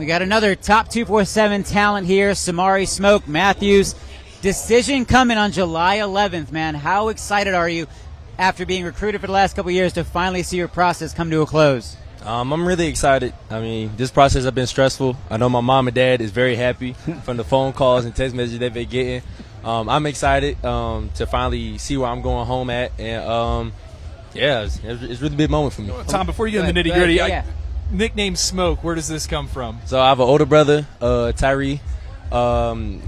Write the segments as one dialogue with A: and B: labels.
A: We got another top 247 talent here, Samari Smoke Matthews. Decision coming on July 11th, man. How excited are you after being recruited for the last couple of years to finally see your process come to a close?
B: I'm really excited. I mean, this process has been stressful. I know my mom and dad is very happy from the phone calls and text messages they've been getting. I'm excited to finally see where I'm going home at. And, it's really a big moment for me.
C: Tom, before you get in the nitty-gritty, nickname Smoke, where does this come from?
B: So I have an older brother, Tyree.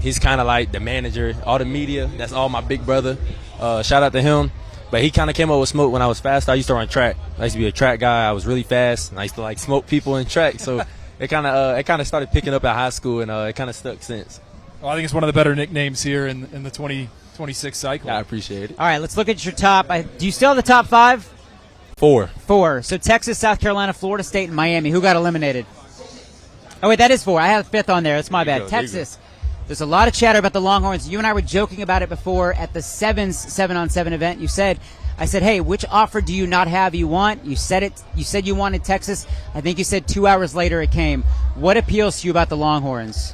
B: He's kind of like the manager, all the media. That's all my big brother. Shout out to him. But he kind of came up with Smoke when I was fast. I used to run track. I used to be a track guy. I was really fast, and I used to like smoke people in track. So it kind of started picking up at high school, and it kind of stuck since.
C: Well, I think it's one of the better nicknames here in the 2026 cycle.
B: Yeah, I appreciate it.
A: All right, let's look at your top. Do you still have the top 5?
B: 4.
A: So Texas, South Carolina, Florida State, and Miami. Who got eliminated? Oh, wait, that is 4. I have 5th on there. That's my bad. Texas. There's a lot of chatter about the Longhorns. You and I were joking about it before at the Sevens 7-on-7 event. I said, hey, which offer do you not have you want? You said it. You said you wanted Texas. I think you said 2 hours later it came. What appeals to you about the Longhorns?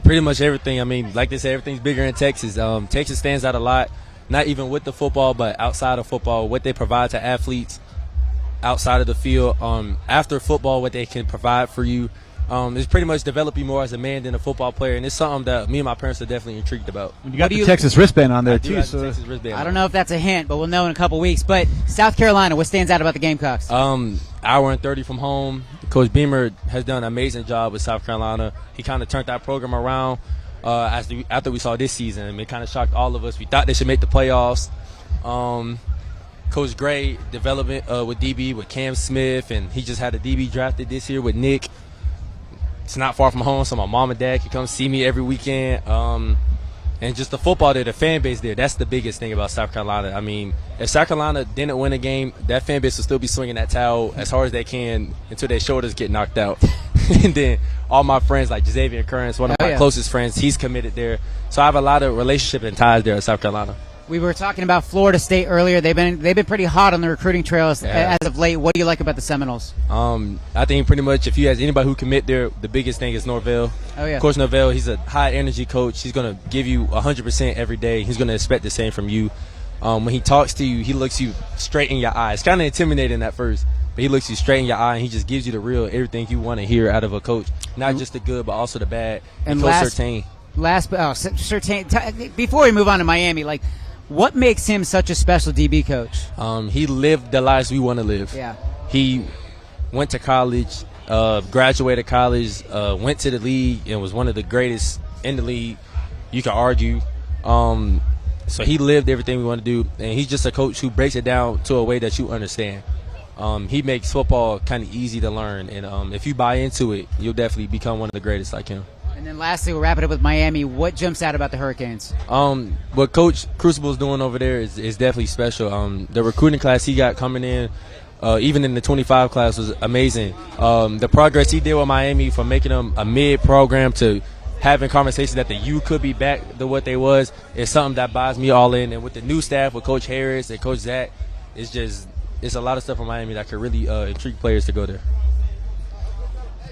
B: Pretty much everything. I mean, like they said, everything's bigger in Texas. Texas stands out a lot, not even with the football, but outside of football, what they provide to athletes outside of the field. After football, what they can provide for you. It's pretty much develop you more as a man than a football player, and it's something that me and my parents are definitely intrigued about.
D: You got the Texas wristband on there, too.
B: So I
A: don't know if that's a hint, but we'll know in a couple weeks. But South Carolina, what stands out about the Gamecocks?
B: Hour and 30 from home. Coach Beamer has done an amazing job with South Carolina. He kind of turned that program around after we saw this season. I mean, it kind of shocked all of us. We thought they should make the playoffs. Coach Gray, development with DB, with Cam Smith, and he just had a DB drafted this year with Nick. It's not far from home, so my mom and dad can come see me every weekend. And just the football there, the fan base there, that's the biggest thing about South Carolina. I mean, if South Carolina didn't win a game, that fan base will still be swinging that towel as hard as they can until their shoulders get knocked out. And then all my friends, like Xavier Currence, one of my closest friends, he's committed there. So I have a lot of relationship and ties there at South Carolina.
A: We were talking about Florida State earlier. They've been pretty hot on the recruiting trails as of late. What do you like about the Seminoles?
B: I think pretty much if you ask anybody who commit there, the biggest thing is Norvell.
A: Oh, yeah.
B: Of course, Norvell, he's a high-energy coach. He's going to give you 100% every day. He's going to expect the same from you. When he talks to you, he looks you straight in your eyes. It's kind of intimidating at first, but he looks you straight in your eye, and he just gives you the real everything you want to hear out of a coach, not just the good, but also the bad.
A: And
B: Coach Surtain.
A: Surtain. Before we move on to Miami, what makes him such a special DB coach?
B: He lived the lives we want to live.
A: Yeah.
B: He went to college, graduated college, went to the league, and was one of the greatest in the league, you could argue. So he lived everything we want to do, and he's just a coach who breaks it down to a way that you understand. He makes football kind of easy to learn, and if you buy into it, you'll definitely become one of the greatest like him.
A: And then lastly, we'll wrap it up with Miami. What jumps out about the Hurricanes?
B: What Coach Crucible is doing over there is definitely special. The recruiting class he got coming in, even in the 25 class, was amazing. The progress he did with Miami from making them a mid-program to having conversations that the U could be back to what they was is something that buys me all in. And with the new staff, with Coach Harris and Coach Zach, it's a lot of stuff in Miami that could really intrigue players to go there.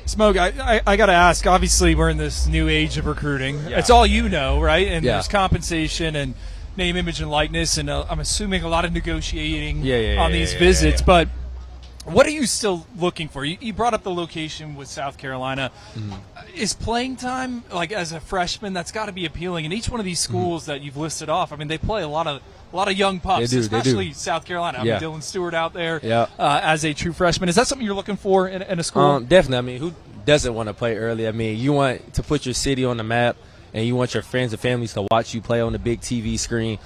C: Smoke, I got to ask, obviously we're in this new age of recruiting. Yeah. It's all you know, right? And there's compensation and name, image, and likeness, and I'm assuming a lot of negotiating on these visits. But what are you still looking for? You brought up the location with South Carolina. Mm-hmm. Is playing time, as a freshman, that's got to be appealing. And each one of these schools that you've listed off, I mean, they play a lot of young pups, especially South Carolina. I mean, Dylan Stewart out there as a true freshman. Is that something you're looking for in a school?
B: Definitely. I mean, who doesn't want to play early? I mean, you want to put your city on the map, and you want your friends and families to watch you play on the big TV screen.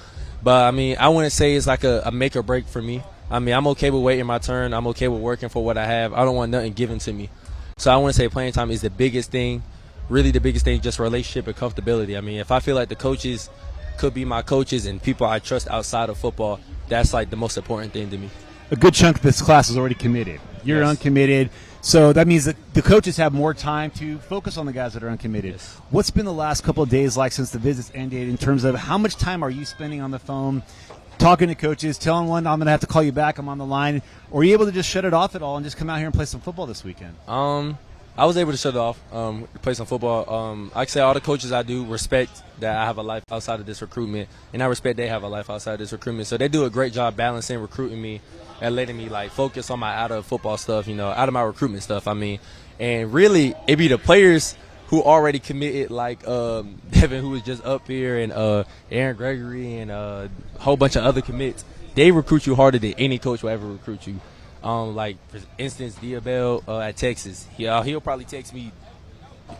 B: But, I mean, I wouldn't say it's like a make or break for me. I mean, I'm okay with waiting my turn. I'm okay with working for what I have. I don't want nothing given to me. So I want to say playing time is the biggest thing, really the biggest thing, just relationship and comfortability. I mean, if I feel like the coaches could be my coaches and people I trust outside of football, that's the most important thing to me.
D: A good chunk of this class is already committed. You're uncommitted. So that means that the coaches have more time to focus on the guys that are uncommitted.
B: Yes.
D: What's been the last couple of days like since the visits ended in terms of how much time are you spending on the phone, talking to coaches, telling one, I'm going to have to call you back, I'm on the line? Or are you able to just shut it off at all and just come out here and play some football this weekend?
B: I was able to shut it off, play some football. I can say all the coaches I do respect that I have a life outside of this recruitment, and I respect they have a life outside of this recruitment. So they do a great job balancing recruiting me and letting me like focus on my out of football stuff, out of my recruitment stuff. I mean, and really it be the players who already committed, like Devin, who was just up here, and Aaron Gregory, and a whole bunch of other commits. They recruit you harder than any coach will ever recruit you. Like, for instance, Diabel at Texas. He'll probably text me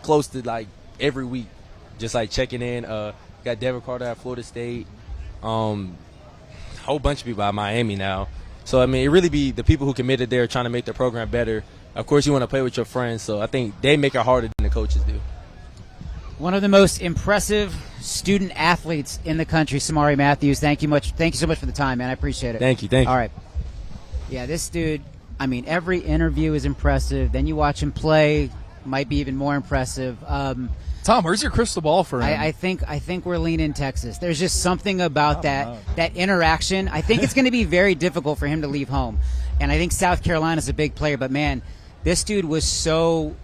B: close to, like, every week, just, like, checking in. Got Devin Carter at Florida State. Whole bunch of people at Miami now. So, I mean, it really be the people who committed there trying to make the program better. Of course, you want to play with your friends, so I think they make it harder than the coaches do.
A: One of the most impressive student athletes in the country, Samari Matthews. Thank you so much for the time, man. I appreciate it.
B: Thank you.
A: All right. Yeah, this dude, I mean, every interview is impressive. Then you watch him play, might be even more impressive.
C: Tom, where's your crystal ball for him?
A: I think we're leaning Texas. There's just something about that interaction. I think it's going to be very difficult for him to leave home. And I think South Carolina's a big player. But, man, this dude was so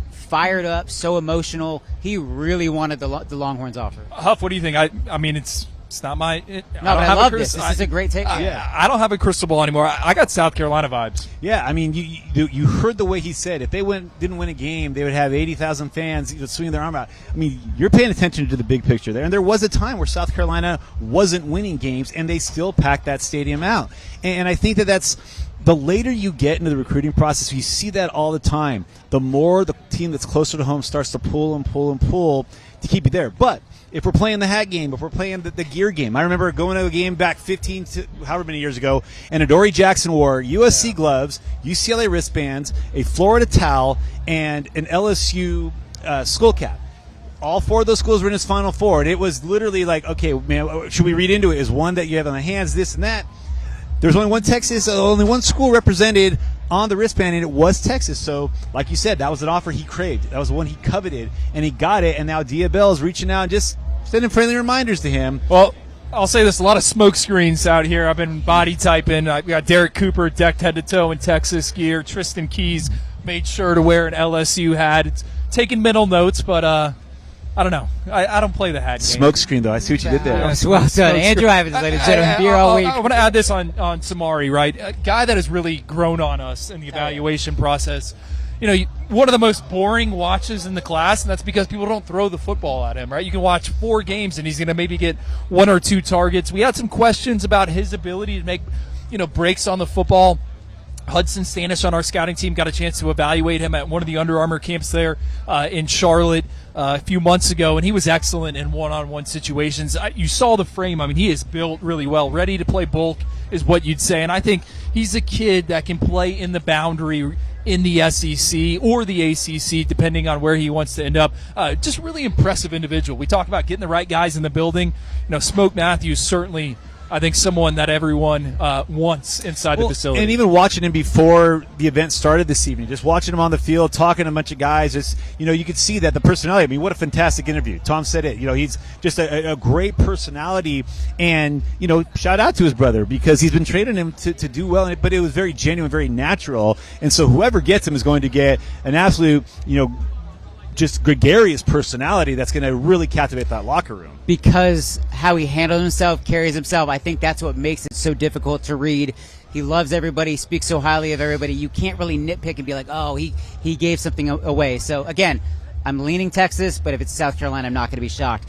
A: fired up, so emotional. He really wanted the Longhorns offer.
C: Huff, what do you think? I mean, it's not my.
A: I love this. This is a great take.
C: I don't have a crystal ball anymore. I got South Carolina vibes.
D: Yeah, I mean, you heard the way he said if they didn't win a game, they would have 80,000 fans swinging their arm out. I mean, you're paying attention to the big picture there. And there was a time where South Carolina wasn't winning games, and they still packed that stadium out. And I think that's the later you get into the recruiting process, you see that all the time. The more the team that's closer to home starts to pull and pull and pull to keep you there. But if we're playing the hat game, if we're playing the gear game, I remember going to a game back 15 to however many years ago, and Adoree Jackson wore USC gloves, UCLA wristbands, a Florida towel, and an LSU skull cap. All four of those schools were in his Final Four, and it was literally like, okay, man, should we read into it? Is one that you have on the hands, this and that? There's only one school represented on the wristband, and it was Texas. So, like you said, that was an offer he craved. That was the one he coveted, and he got it. And now Diabel is reaching out and just sending friendly reminders to him.
C: Well, I'll say this: a lot of smoke screens out here. I've been body typing. We got Derek Cooper decked head to toe in Texas gear. Tristan Keys made sure to wear an LSU hat. It's taking mental notes, but I don't know. I don't play the hat game.
D: Smoke screen, though. I see what you did there.
A: Well done. Andrew Ivins, ladies and gentlemen, here all week.
C: I want to add this on Samari, right? A guy that has really grown on us in the evaluation process. One of the most boring watches in the class, and that's because people don't throw the football at him, right? You can watch 4 games, and he's going to maybe get 1 or 2 targets. We had some questions about his ability to make, breaks on the football. Hudson Stanish on our scouting team got a chance to evaluate him at one of the Under Armour camps there in Charlotte a few months ago, and he was excellent in one-on-one situations. You saw the frame. I mean, he is built really well. Ready to play bulk is what you'd say, and I think he's a kid that can play in the boundary in the SEC or the ACC, depending on where he wants to end up. Just really impressive individual. We talk about getting the right guys in the building. Smoke Matthews certainly, I think, someone that everyone wants inside the facility.
D: And even watching him before the event started this evening, just watching him on the field, talking to a bunch of guys, just you could see that the personality. I mean, what a fantastic interview. Tom said it. He's just a great personality, and shout out to his brother because he's been training him to do well. But it was very genuine, very natural, and so whoever gets him is going to get an absolute just gregarious personality that's going to really captivate that locker room.
A: Because how he handles himself, carries himself, I think that's what makes it so difficult to read. He loves everybody, speaks so highly of everybody. You can't really nitpick and be like, oh, he gave something away. So, again, I'm leaning Texas, but if it's South Carolina, I'm not going to be shocked.